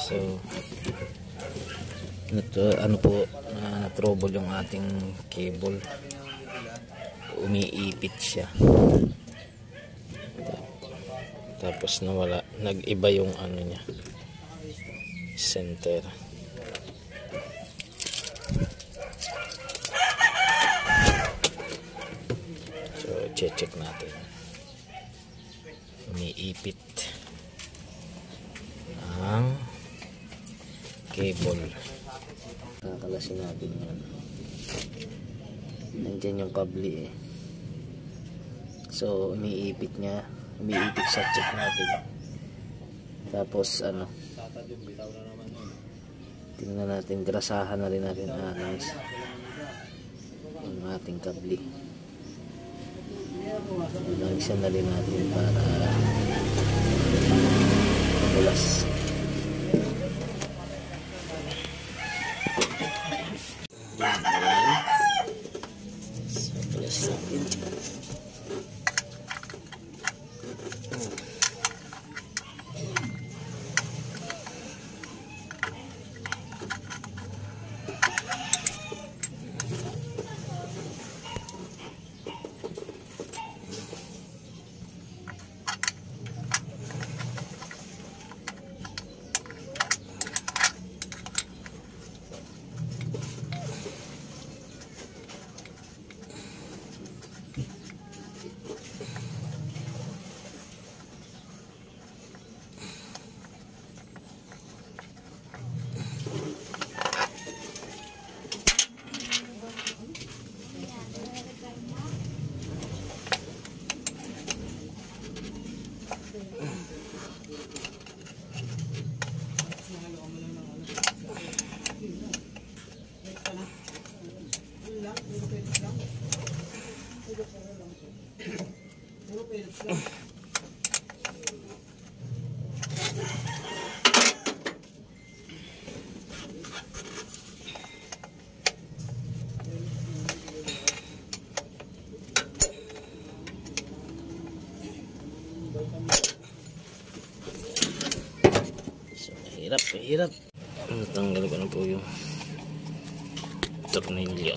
So ano po, na-trouble yung ating cable, umiipit siya, tapos nawala, nag-iba yung ano niya, center. So check natin, umiipit ang cable. Kakalasin natin yan. Nandiyan yung kable eh. So umiipit niya, umiipit sa check natin. Tapos ano, tingnan natin, grasahan na rin natin ang ating kable. Lagyan na rin natin para mabulas. So mahirap. Natanggal ko na po yung tornilyo.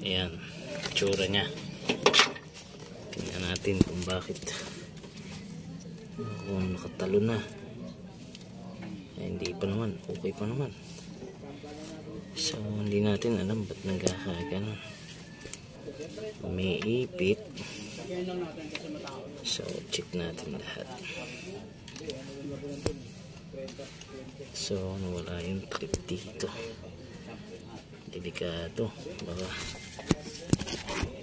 Ayan, tsura nya. Tingnan natin kung bakit, kung nakatalo na. Hindi pa naman, okay pa naman. So hindi natin alam ba't nagkakaganon, umiipit. So check natin lahat. So nawala yung clip dito, delikado baka.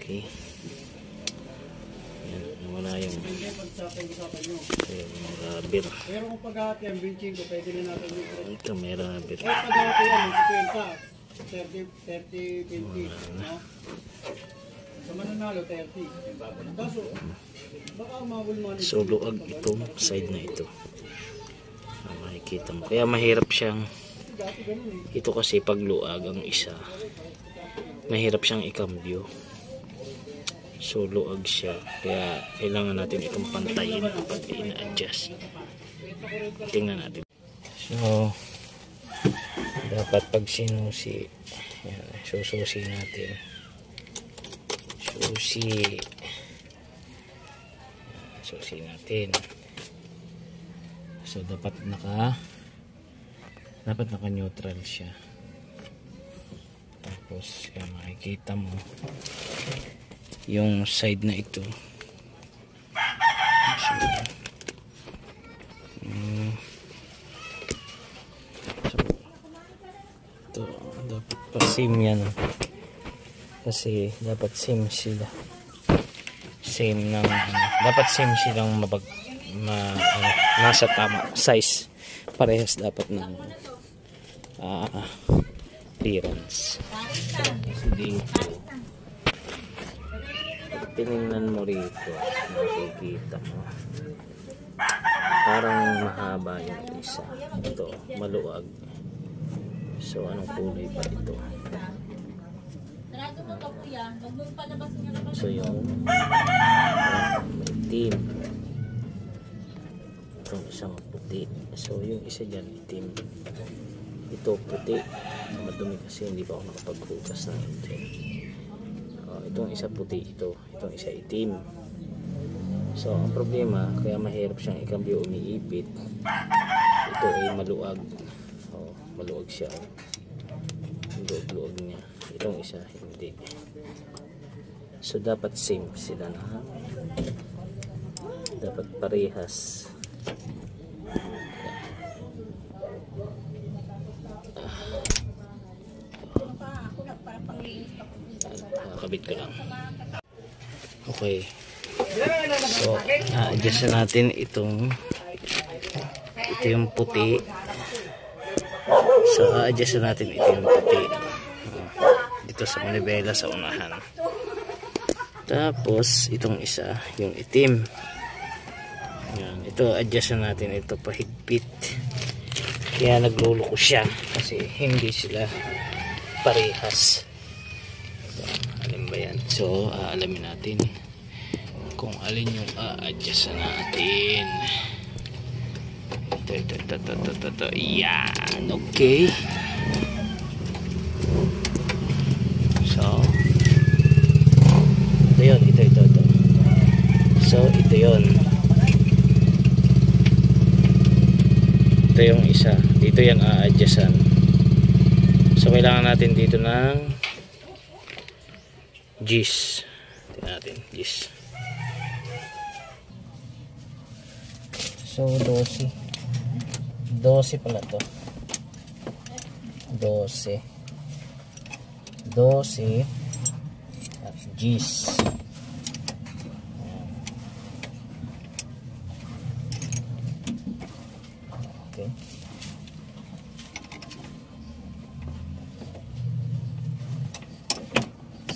Okay, yan, nawala yung rubber. Pero kung paghahati ang benching ko, pwede na natin yung ito, may rubber. Eh, paghahati yan, 30, 20, no? Sa mananalo, 30. Kaso, baka umawal so luag itong side na ito, makikita mo. Kaya mahirap siyang, ito kasi pag luag ang isa, mahirap siyang ikambyo. So luag siya, kaya kailangan natin itong pantayin pag ina-adjust. Tingnan natin. So dapat pag sinusi, yan, sususi natin, susi natin. So dapat naka neutral siya. Tapos yan, makikita mo yung side na ito. So ito dapat pa-same yan, kasi dapat same sila, dapat same silang nasa tama size, parehas dapat ng clearance. Kasi dito tinignan mo rito, makikita mo parang mahaba yung isa, ito maluwag. So anong kulay pa ito? So yung itim, itong isang puti. So yung isa dyan itim, ito puti, madumi kasi hindi pa ako nakapaghugas ng ito. Itong isa puti, itong isa itim. So ang problema, kaya mahirap siyang ikambyo, umiipit. Ito ay maluag. Maluag siya. Luag niya. Itong isa hindi. So dapat same sila na. Dapat parehas. Kabit ko lang. Okay. So, adjust natin ito yung puti. So, adjust natin ito yung puti. Dito sa manibela sa unahan. Tapos, itong isa, yung itim. Yan. Ito, adjust natin ito pahigpit. Kaya nagluluko siya. Kasi hindi sila parehas. Ito, alin ba yan? So, alamin natin kung alin yung a-adjust natin. Ito. Yan. Okay. So, ito yun. Ito. So, ito yun. Ito yung isa. Dito yan a-adjustan. So, kailangan natin dito ng G's. Tingnan natin. G's. So 12 pala to. 12 at G's. Okay.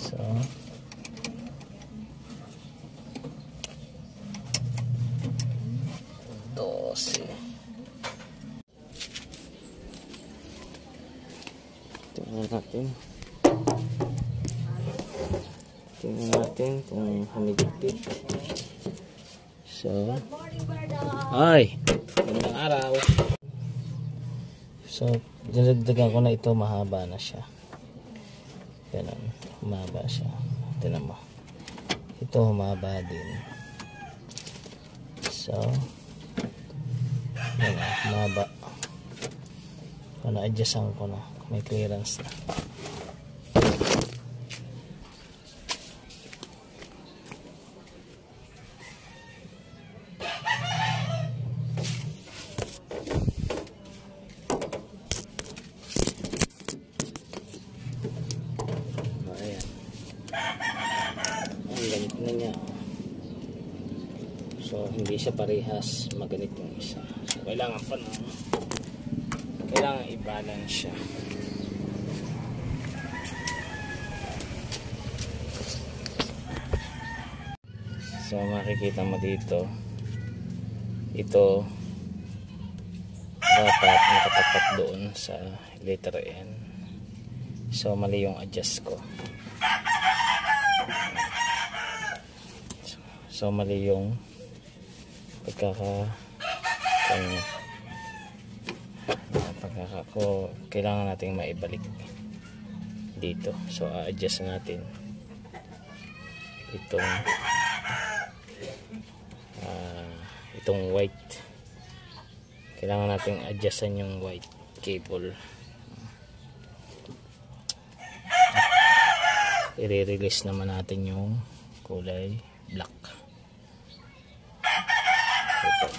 So tingnan natin kung humigpit. So magandang araw. So dinagdagan ko na ito, mahaba na siya. Ganun, humaba siya. Tingnan mo, ito humaba din. So yan, humaba. Na-adjustan ko na, may clearance na. Ayan. Ang ganit na niya. So hindi siya parehas, maganit yung isa. So kailangan pa na, kailangan i-balance siya. So makikita mo dito, ito dapat nakatapat doon sa letter N. So mali yung adjust ko. So mali yung kailangan nating maibalik dito. So a-adjust natin itong white. Kailangan nating adjustan yung white cable. I-release naman natin yung kulay black. Ito.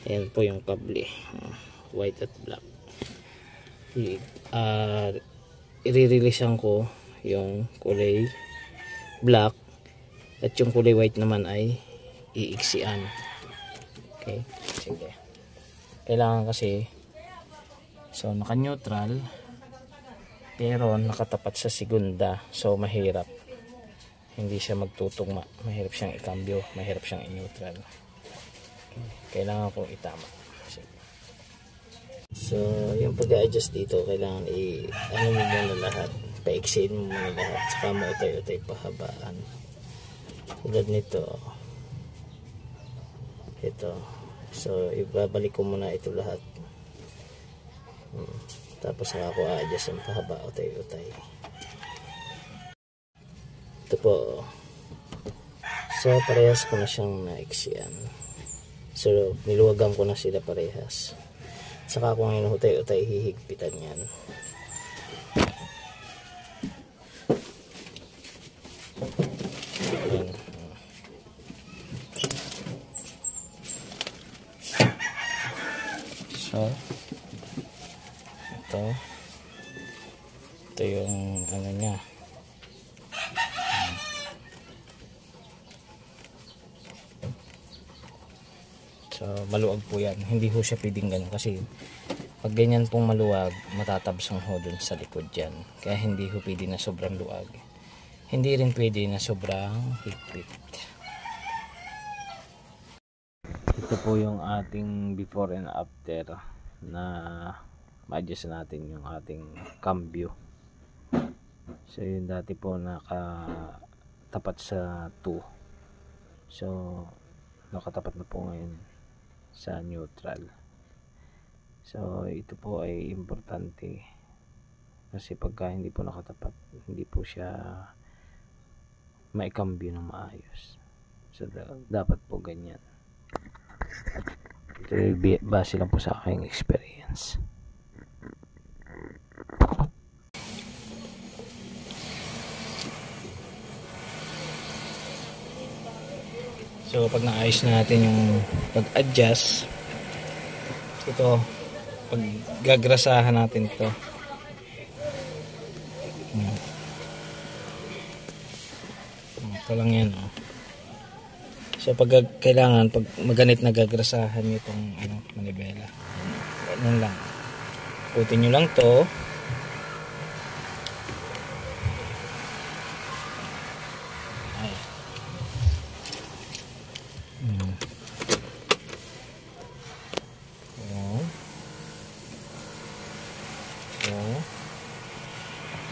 Ayan po yung kable, white at black. I-releasean ko yung kulay black at yung kulay white naman ay iiksian. Okay, sige. Kailangan kasi, so naka neutral pero nakatapat sa segunda, so mahirap, hindi siya magtutugma, mahirap siyang ikambyo, mahirap siyang i-neutral. Okay. Kailangan kong itama. Sige. So, yung pag-a-adjust dito, kailangan ano mo muna lahat. Paiksiin mo muna lahat. Saka mo utay-utay pahabaan. Tulad nito. Ito. So, ibabalik ko muna ito lahat. Tapos saka ako a-adjust yung pahaba, utay-utay. Ito po. So, parehas ko na siyang naiksian. So, niluwagan ko na sila parehas. Saka kung ngayon utay-utay, hihigpitan yan. Ayan. So, ito yung ano niya. So, maluwag po yan. Hindi ho siya pwedeng ganun kasi pag ganyan pong maluwag, matatabsang ho dun sa likod dyan. Kaya hindi ho pwede na sobrang luwag. Hindi rin pwede na sobrang higpit. Ito po yung ating before and after na ma-adjust natin yung ating cambio. So, yun dati po nakatapat sa 2. So, nakatapat na po ngayon sa neutral. So, ito po ay importante kasi pagka hindi po nakatapat, hindi po siya maikambyo ng maayos. So, dapat po ganyan. Ito ay base lang po sa aking experience. So, pag naayos na natin yung pag-adjust, ito, pag gagrasahan natin ito. Ito lang yan. Oh. So, pag kailangan, pag maganit na gagrasahan nyo itong manibela. Ganun lang. Putin nyo lang to.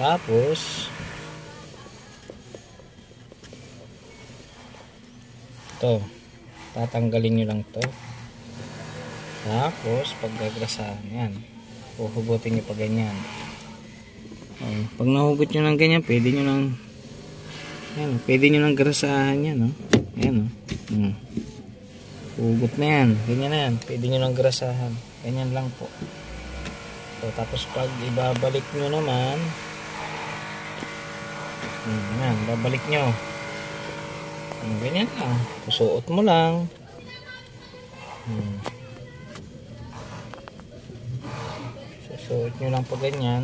Tapos ito, tatanggalin nyo lang to. Tapos paggagrasahan yan, huhugutin nyo pa ganyan. Pag nahugot nyo ng ganyan, pwede nyo lang yan, pwede nyo lang grasahan yan, no? Ayan, no? Hugot na yan, ganyan na yan, pwede nyo lang grasahan, ganyan lang po. So, tapos pag ibabalik nyo naman, yan, babalik nyo. Ganyan lang. Susuot mo lang. Susuot nyo lang pa ganyan.